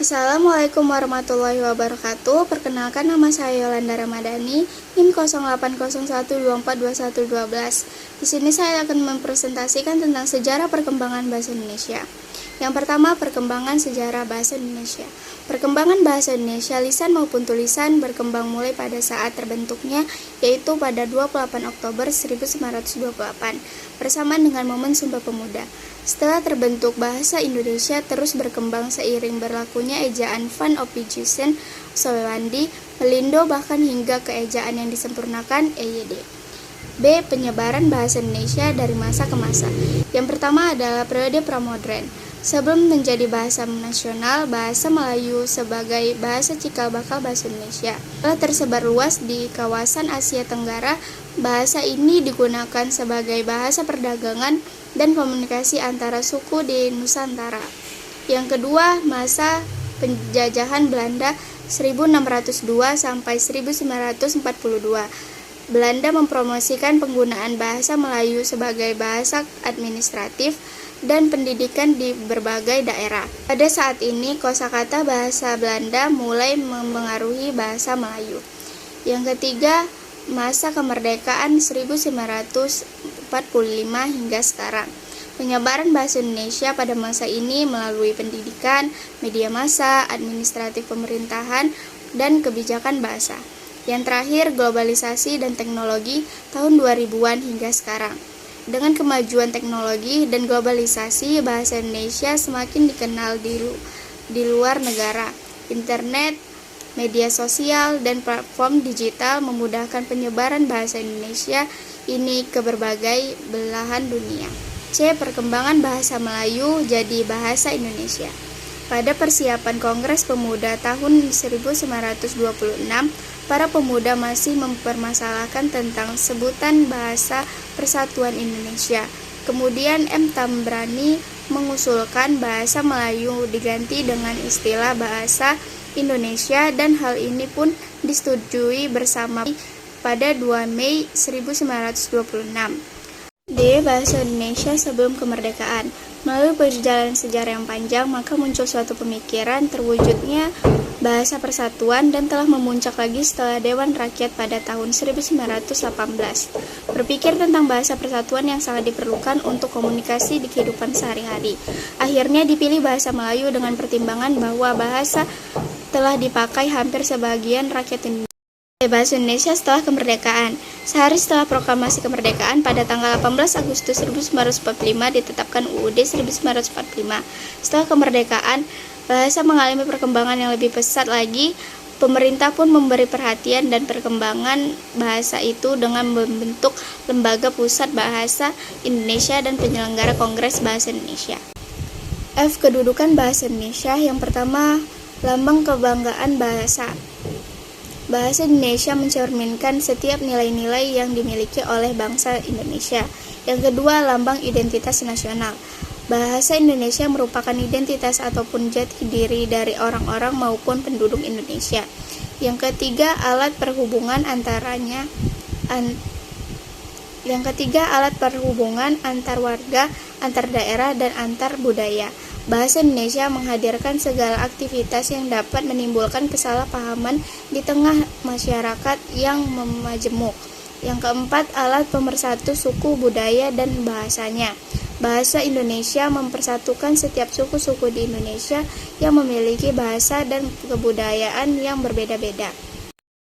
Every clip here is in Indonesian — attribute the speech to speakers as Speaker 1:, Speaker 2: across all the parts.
Speaker 1: Assalamualaikum warahmatullahi wabarakatuh. Perkenalkan, nama saya Yolanda Ramadhani, NIM 0801242112. Di sini saya akan mempresentasikan tentang sejarah perkembangan bahasa Indonesia. Yang pertama, perkembangan sejarah bahasa Indonesia. Perkembangan bahasa Indonesia, lisan maupun tulisan, berkembang mulai pada saat terbentuknya, yaitu pada 28 Oktober 1928, bersamaan dengan momen Sumpah Pemuda. Setelah terbentuk, bahasa Indonesia terus berkembang seiring berlakunya ejaan Van Ophuijsen, Sowandi, Melindo, bahkan hingga ke ejaan yang disempurnakan EYD. B. Penyebaran bahasa Indonesia dari masa ke masa. Yang pertama adalah periode pramodern. Sebelum menjadi bahasa nasional, bahasa Melayu sebagai bahasa cikal bakal bahasa Indonesia telah tersebar luas di kawasan Asia Tenggara. Bahasa ini digunakan sebagai bahasa perdagangan dan komunikasi antara suku di Nusantara. Yang kedua, masa penjajahan Belanda 1602 sampai 1942. Belanda mempromosikan penggunaan bahasa Melayu sebagai bahasa administratif dan pendidikan di berbagai daerah. Pada saat ini, kosakata bahasa Belanda mulai memengaruhi bahasa Melayu. Yang ketiga, masa kemerdekaan 1945 hingga sekarang. Penyebaran bahasa Indonesia pada masa ini melalui pendidikan, media massa, administratif pemerintahan, dan kebijakan bahasa. Yang terakhir, globalisasi dan teknologi tahun 2000-an hingga sekarang. Dengan kemajuan teknologi dan globalisasi, bahasa Indonesia semakin dikenal di luar negara. Internet, media sosial, dan platform digital memudahkan penyebaran bahasa Indonesia ini ke berbagai belahan dunia. C. Perkembangan bahasa Melayu jadi bahasa Indonesia. Pada persiapan Kongres Pemuda tahun 1926, para pemuda masih mempermasalahkan tentang sebutan Bahasa Persatuan Indonesia. Kemudian M. Tambrani mengusulkan bahasa Melayu diganti dengan istilah Bahasa Indonesia, dan hal ini pun disetujui bersama pada 2 Mei 1926. D. Bahasa Indonesia sebelum kemerdekaan. Melalui perjalanan sejarah yang panjang, maka muncul suatu pemikiran terwujudnya bahasa persatuan dan telah memuncak lagi setelah Dewan Rakyat pada tahun 1918. Berpikir tentang bahasa persatuan yang sangat diperlukan untuk komunikasi di kehidupan sehari-hari. Akhirnya dipilih bahasa Melayu dengan pertimbangan bahwa bahasa telah dipakai hampir sebagian rakyat Indonesia. Bahasa Indonesia setelah kemerdekaan. Sehari setelah proklamasi kemerdekaan pada tanggal 18 Agustus 1945 ditetapkan UUD 1945. Setelah kemerdekaan, bahasa mengalami perkembangan yang lebih pesat lagi. Pemerintah pun memberi perhatian dan perkembangan bahasa itu dengan membentuk Lembaga Pusat Bahasa Indonesia dan penyelenggara Kongres Bahasa Indonesia. F. Kedudukan bahasa Indonesia. Yang pertama, lambang kebanggaan bahasa. Bahasa Indonesia mencerminkan setiap nilai-nilai yang dimiliki oleh bangsa Indonesia. Yang kedua, lambang identitas nasional. Bahasa Indonesia merupakan identitas ataupun jati diri dari orang-orang maupun penduduk Indonesia. Yang ketiga, alat perhubungan antar warga, antar daerah, dan antar budaya. Bahasa Indonesia menghadirkan segala aktivitas yang dapat menimbulkan kesalahpahaman di tengah masyarakat yang majemuk. Yang keempat, alat pemersatu suku, budaya, dan bahasanya. Bahasa Indonesia mempersatukan setiap suku-suku di Indonesia yang memiliki bahasa dan kebudayaan yang berbeda-beda.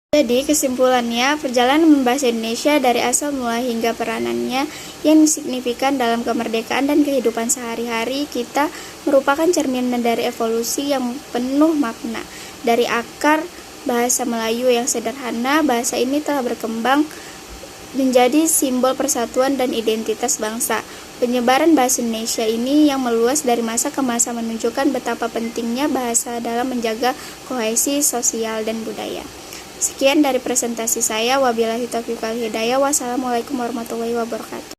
Speaker 1: Jadi, kesimpulannya, perjalanan bahasa Indonesia dari asal mula hingga peranannya yang signifikan dalam kemerdekaan dan kehidupan sehari-hari kita merupakan cerminan dari evolusi yang penuh makna. Dari akar bahasa Melayu yang sederhana, bahasa ini telah berkembang menjadi simbol persatuan dan identitas bangsa. Penyebaran bahasa Indonesia ini yang meluas dari masa ke masa menunjukkan betapa pentingnya bahasa dalam menjaga kohesi sosial dan budaya. Sekian dari presentasi saya. Wabillahi taufiq wal hidayah. Wassalamualaikum warahmatullahi wabarakatuh.